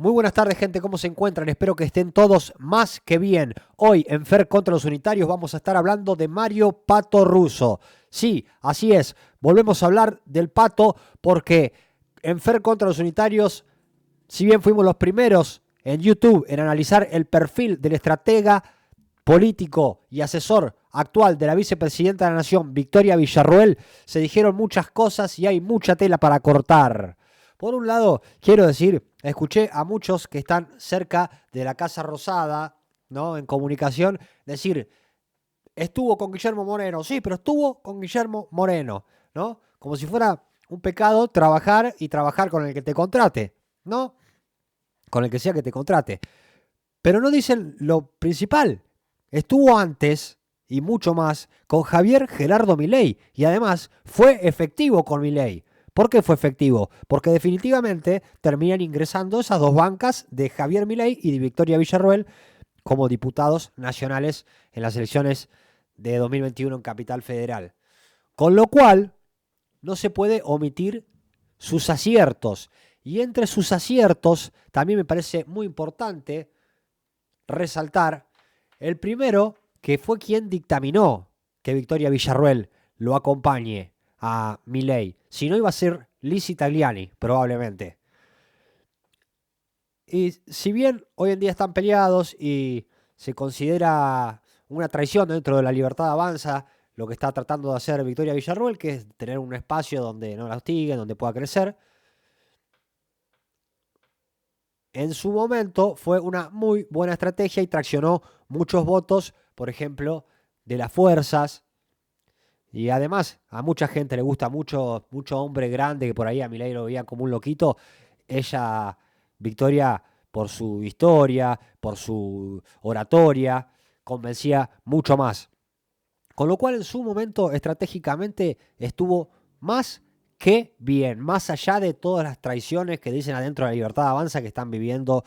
Muy buenas tardes, gente, ¿cómo se encuentran? Espero que estén todos más que bien. Hoy en Fer contra los Unitarios vamos a estar hablando de Mario Pato Russo. Sí, así es, volvemos a hablar del Pato porque en Fer contra los Unitarios, si bien fuimos los primeros en YouTube en analizar el perfil del estratega político y asesor actual de la vicepresidenta de la Nación, Victoria Villarroel, se dijeron muchas cosas y hay mucha tela para cortar. Por un lado, quiero decir, escuché a muchos que están cerca de la Casa Rosada, ¿no? En comunicación, decir, estuvo con Guillermo Moreno, sí, pero estuvo con Guillermo Moreno, ¿no? Como si fuera un pecado trabajar y trabajar con el que te contrate, ¿no? Con el que sea que te contrate. Pero no dicen lo principal. Estuvo antes, y mucho más, con Javier Gerardo Milei, y además fue efectivo con Milei. ¿Por qué fue efectivo? Porque definitivamente terminan ingresando esas dos bancas de Javier Milei y de Victoria Villarroel como diputados nacionales en las elecciones de 2021 en Capital Federal. Con lo cual, no se puede omitir sus aciertos. Y entre sus aciertos, también me parece muy importante resaltar el primero, que fue quien dictaminó que Victoria Villarroel lo acompañe a Milei. Si no, iba a ser Lizzy Tagliani, probablemente. Y si bien hoy en día están peleados y se considera una traición dentro de la Libertad Avanza lo que está tratando de hacer Victoria Villarroel, que es tener un espacio donde no la hostiguen, donde pueda crecer, en su momento fue una muy buena estrategia y traccionó muchos votos, por ejemplo, de las fuerzas. Y además a mucha gente le gusta mucho hombre grande que por ahí a Milei lo veía como un loquito. Ella, Victoria, por su historia, por su oratoria, convencía mucho más. Con lo cual en su momento estratégicamente estuvo más que bien, más allá de todas las traiciones que dicen adentro de la Libertad Avanza que están viviendo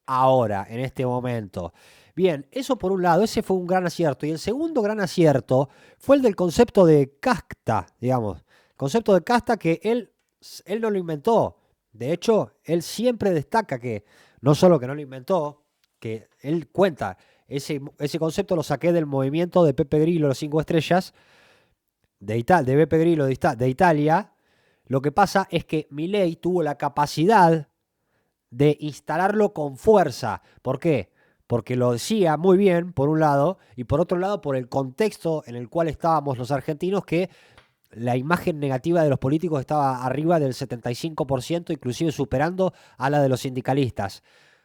ahora, en este momento. Bien, eso por un lado, ese fue un gran acierto. Y el segundo gran acierto fue el del concepto de casta, digamos. Concepto de casta que él no lo inventó. De hecho, él siempre destaca que no solo que no lo inventó, que él cuenta, ese concepto lo saqué del movimiento de Pepe Grillo, los 5 estrellas, de Beppe Grillo de Italia. Lo que pasa es que Milei tuvo la capacidad de instalarlo con fuerza. ¿Por qué? Porque lo decía muy bien, por un lado, y por otro lado, por el contexto en el cual estábamos los argentinos, que la imagen negativa de los políticos estaba arriba del 75%, inclusive superando a la de los sindicalistas.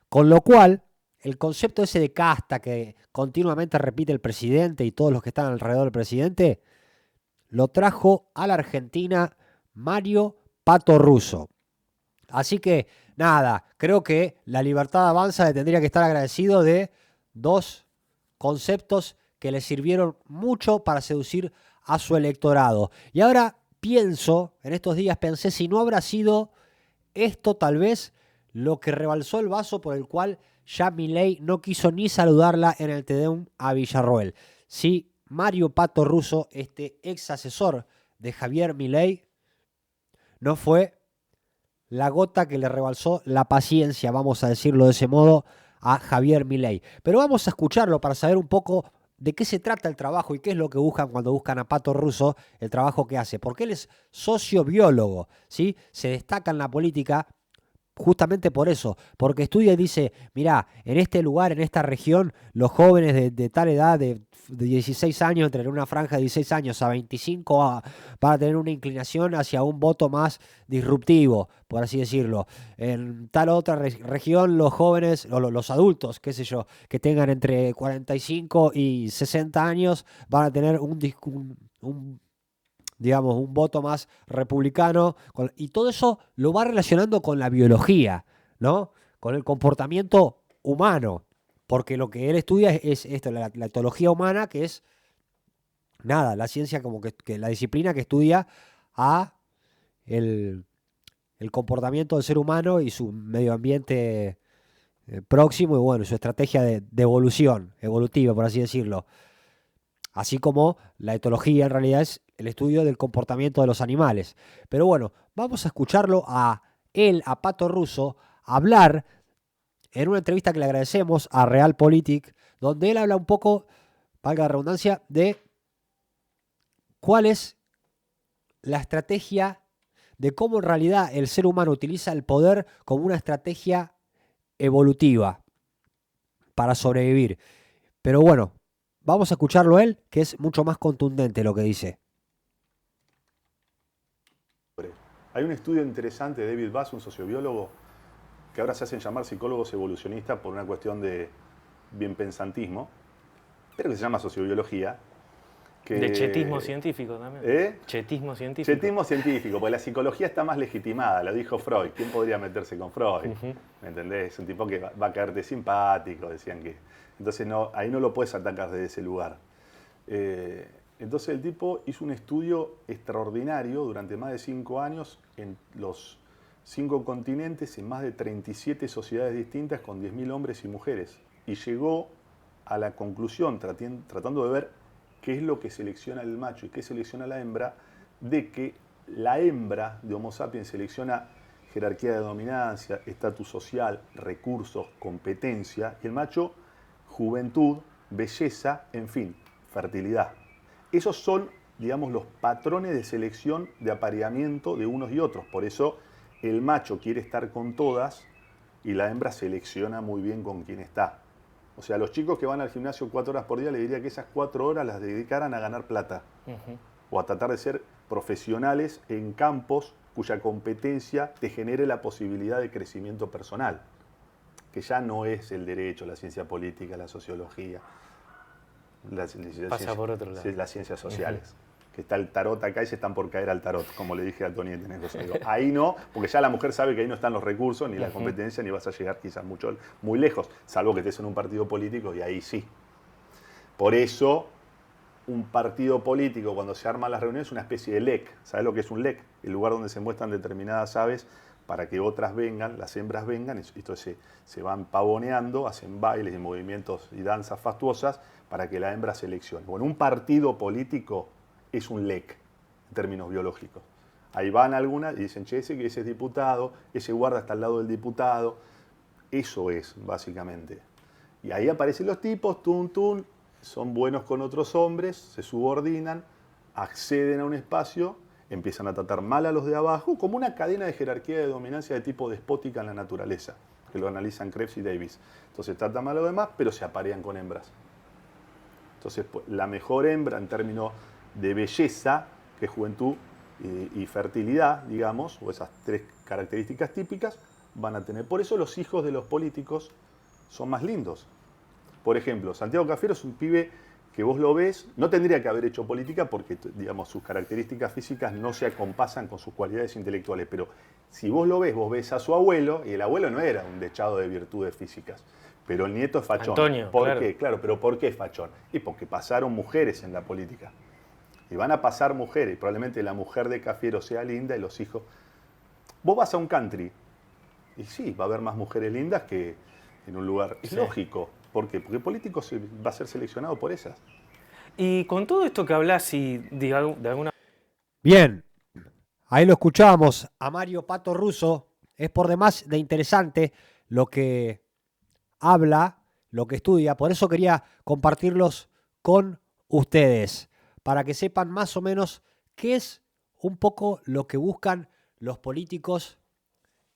Con lo cual, el concepto ese de casta que continuamente repite el presidente y todos los que están alrededor del presidente, lo trajo a la Argentina Mario Pato Russo. Así que, nada, creo que la Libertad Avanza le tendría que estar agradecido de dos conceptos que le sirvieron mucho para seducir a su electorado. Y ahora pienso, en estos días pensé si no habrá sido esto tal vez lo que rebalsó el vaso por el cual ya Milei no quiso ni saludarla en el Te Deum a Villarroel. Si Mario Pato Russo, este ex asesor de Javier Milei, no fue la gota que le rebalsó la paciencia, vamos a decirlo de ese modo, a Javier Milei. Pero vamos a escucharlo para saber un poco de qué se trata el trabajo y qué es lo que buscan cuando buscan a Pato Russo, el trabajo que hace. Porque él es sociobiólogo, ¿sí? Se destaca en la política justamente por eso, porque estudia y dice, mirá, en este lugar, en esta región, los jóvenes de tal edad, de 16 años, entre una franja de 16 años a 25, van a tener una inclinación hacia un voto más disruptivo, por así decirlo. En tal otra región, los jóvenes, o los adultos, qué sé yo, que tengan entre 45 y 60 años, van a tener digamos, un voto más republicano, y todo eso lo va relacionando con la biología, ¿no? Con el comportamiento humano, porque lo que él estudia es esto, la etología humana, que es, nada, la ciencia como que la disciplina que estudia a el, el comportamiento del ser humano y su medio ambiente próximo, y bueno, su estrategia de evolución, evolutiva, por así decirlo. Así como la etología en realidad es el estudio del comportamiento de los animales. Pero bueno, vamos a escucharlo a él, a Pato Russo, hablar en una entrevista que le agradecemos a Realpolitik, donde él habla un poco, valga la redundancia, de cuál es la estrategia de cómo en realidad el ser humano utiliza el poder como una estrategia evolutiva para sobrevivir. Pero bueno, vamos a escucharlo él, que es mucho más contundente lo que dice. Hay un estudio interesante de David Bass, un sociobiólogo, que ahora se hacen llamar psicólogos evolucionistas por una cuestión de bienpensantismo, pero que se llama sociobiología. De chetismo científico también. Chetismo científico. Chetismo científico, porque la psicología está más legitimada, lo dijo Freud. ¿Quién podría meterse con Freud? ¿Me entendés? Es un tipo que va a caerte simpático, decían que. Entonces no, ahí no lo puedes atacar desde ese lugar. Entonces el tipo hizo un estudio extraordinario durante más de 5 años en los 5 continentes, en más de 37 sociedades distintas con 10.000 hombres y mujeres. Y llegó a la conclusión, tratando de ver qué es lo que selecciona el macho y qué selecciona la hembra, de que la hembra de Homo sapiens selecciona jerarquía de dominancia, estatus social, recursos, competencia, y el macho juventud, belleza, en fin, fertilidad. Esos son, digamos, los patrones de selección de apareamiento de unos y otros. Por eso el macho quiere estar con todas y la hembra selecciona muy bien con quién está. O sea, los chicos que van al gimnasio 4 horas por día, le diría que esas 4 horas las dedicaran a ganar plata. O a tratar de ser profesionales en campos cuya competencia te genere la posibilidad de crecimiento personal. Que ya no es el derecho, la ciencia política, la sociología. Pasa por otro lado. Las ciencias sociales. Que está el tarot acá y se están por caer al tarot, como le dije a Tony en Tenés. Ahí no, porque ya la mujer sabe que ahí no están los recursos, ni la competencia, ni vas a llegar quizás muy lejos, salvo que estés en un partido político y ahí sí. Por eso, un partido político, cuando se arman las reuniones, es una especie de LEC. ¿Sabes lo que es un LEC? El lugar donde se muestran determinadas aves para que otras vengan, las hembras vengan, y entonces se van pavoneando, hacen bailes y movimientos y danzas fastuosas para que la hembra seleccione. Bueno, un partido político es un LEC, en términos biológicos. Ahí van algunas y dicen, che, ese es diputado, ese guarda está al lado del diputado. Eso es, básicamente. Y ahí aparecen los tipos, son buenos con otros hombres, se subordinan, acceden a un espacio, empiezan a tratar mal a los de abajo, como una cadena de jerarquía de dominancia de tipo despótica en la naturaleza, que lo analizan Krebs y Davis. Entonces tratan mal a los demás, pero se aparean con hembras. Entonces, la mejor hembra en términos de belleza, que es juventud y fertilidad, digamos, o esas 3 características típicas, van a tener. Por eso los hijos de los políticos son más lindos. Por ejemplo, Santiago Cafiero es un pibe que vos lo ves, no tendría que haber hecho política porque, digamos, sus características físicas no se acompasan con sus cualidades intelectuales, pero si vos lo ves, vos ves a su abuelo, y el abuelo no era un dechado de virtudes físicas, pero el nieto es fachón. Antonio, ¿Por qué? Claro, pero ¿por qué es fachón? Y porque pasaron mujeres en la política. Y van a pasar mujeres, y probablemente la mujer de Cafiero sea linda y los hijos. Vos vas a un country, y sí, va a haber más mujeres lindas que en un lugar. Es lógico. ¿Por qué? Porque el político va a ser seleccionado por esas. Y con todo esto que hablas y de alguna... Bien, ahí lo escuchábamos a Mario Pato Russo. Es por demás de interesante lo que habla, lo que estudia. Por eso quería compartirlos con ustedes, para que sepan más o menos qué es un poco lo que buscan los políticos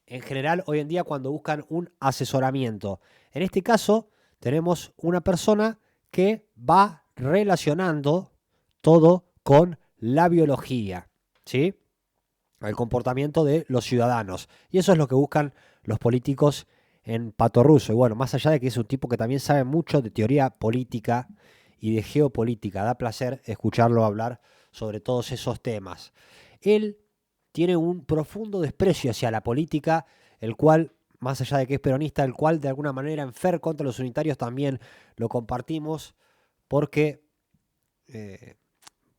en general hoy en día cuando buscan un asesoramiento. En este caso tenemos una persona que va relacionando todo con la biología, ¿sí? El comportamiento de los ciudadanos. Y eso es lo que buscan los políticos en Pato Russo. Y bueno, más allá de que es un tipo que también sabe mucho de teoría política y de geopolítica, da placer escucharlo hablar sobre todos esos temas. Él tiene un profundo desprecio hacia la política, el cual, más allá de que es peronista, el cual de alguna manera en Fer contra los unitarios también lo compartimos, porque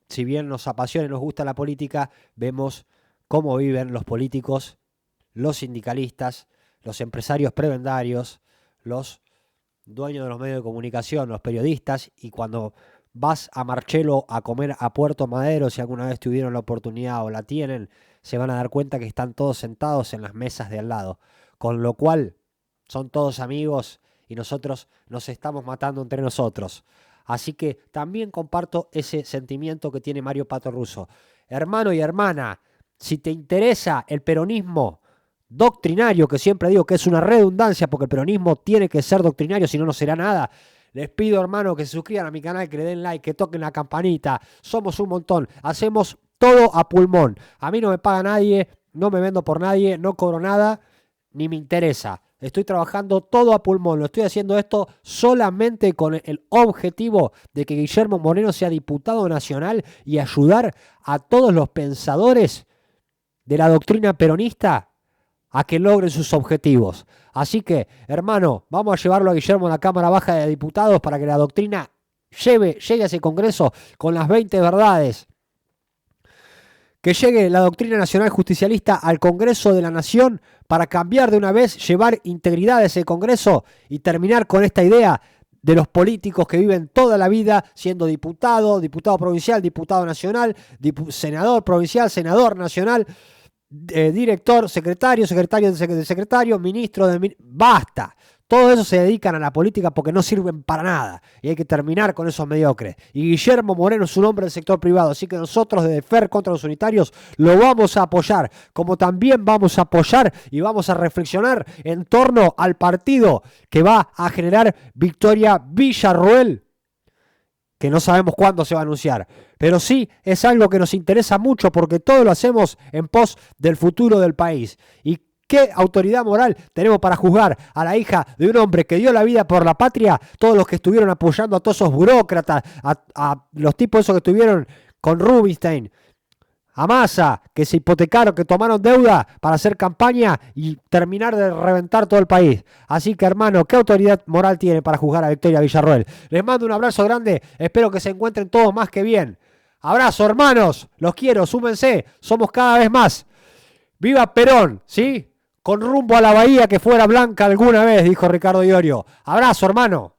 si bien nos apasiona y nos gusta la política, vemos cómo viven los políticos, los sindicalistas, los empresarios prebendarios, los dueños de los medios de comunicación, los periodistas, y cuando vas a Marchelo a comer a Puerto Madero, si alguna vez tuvieron la oportunidad o la tienen, se van a dar cuenta que están todos sentados en las mesas de al lado. Con lo cual, son todos amigos y nosotros nos estamos matando entre nosotros. Así que también comparto ese sentimiento que tiene Mario Pato Russo. Hermano y hermana, si te interesa el peronismo doctrinario, que siempre digo que es una redundancia porque el peronismo tiene que ser doctrinario, si no, no será nada. Les pido, hermano, que se suscriban a mi canal, que le den like, que toquen la campanita. Somos un montón. Hacemos todo a pulmón. A mí no me paga nadie, no me vendo por nadie, no cobro nada, ni me interesa. Estoy trabajando todo a pulmón. Lo estoy haciendo esto solamente con el objetivo de que Guillermo Moreno sea diputado nacional y ayudar a todos los pensadores de la doctrina peronista a que logren sus objetivos. Así que, hermano, vamos a llevarlo a Guillermo a la Cámara Baja de Diputados para que la doctrina llegue a ese Congreso con las 20 verdades. Que llegue la doctrina nacional justicialista al Congreso de la Nación para cambiar de una vez, llevar integridad a ese Congreso y terminar con esta idea de los políticos que viven toda la vida siendo diputado, diputado provincial, diputado nacional, senador provincial, senador nacional, director, secretario de secretario, ministro de... ¡Basta! Todo eso se dedican a la política porque no sirven para nada. Y hay que terminar con esos mediocres. Y Guillermo Moreno es un hombre del sector privado. Así que nosotros desde FER contra los unitarios lo vamos a apoyar. Como también vamos a apoyar y vamos a reflexionar en torno al partido que va a generar Victoria Villarroel, que no sabemos cuándo se va a anunciar. Pero sí es algo que nos interesa mucho porque todo lo hacemos en pos del futuro del país. ¿Y qué autoridad moral tenemos para juzgar a la hija de un hombre que dio la vida por la patria? Todos los que estuvieron apoyando a todos esos burócratas, a los tipos esos que estuvieron con Rubinstein, a Massa, que se hipotecaron, que tomaron deuda para hacer campaña y terminar de reventar todo el país. Así que, hermano, ¿qué autoridad moral tiene para juzgar a Victoria Villarroel? Les mando un abrazo grande, espero que se encuentren todos más que bien. Abrazo, hermanos, los quiero, súmense, somos cada vez más. ¡Viva Perón! ¿Sí? Con rumbo a la bahía que fuera blanca alguna vez, dijo Ricardo Iorio. Abrazo, hermano.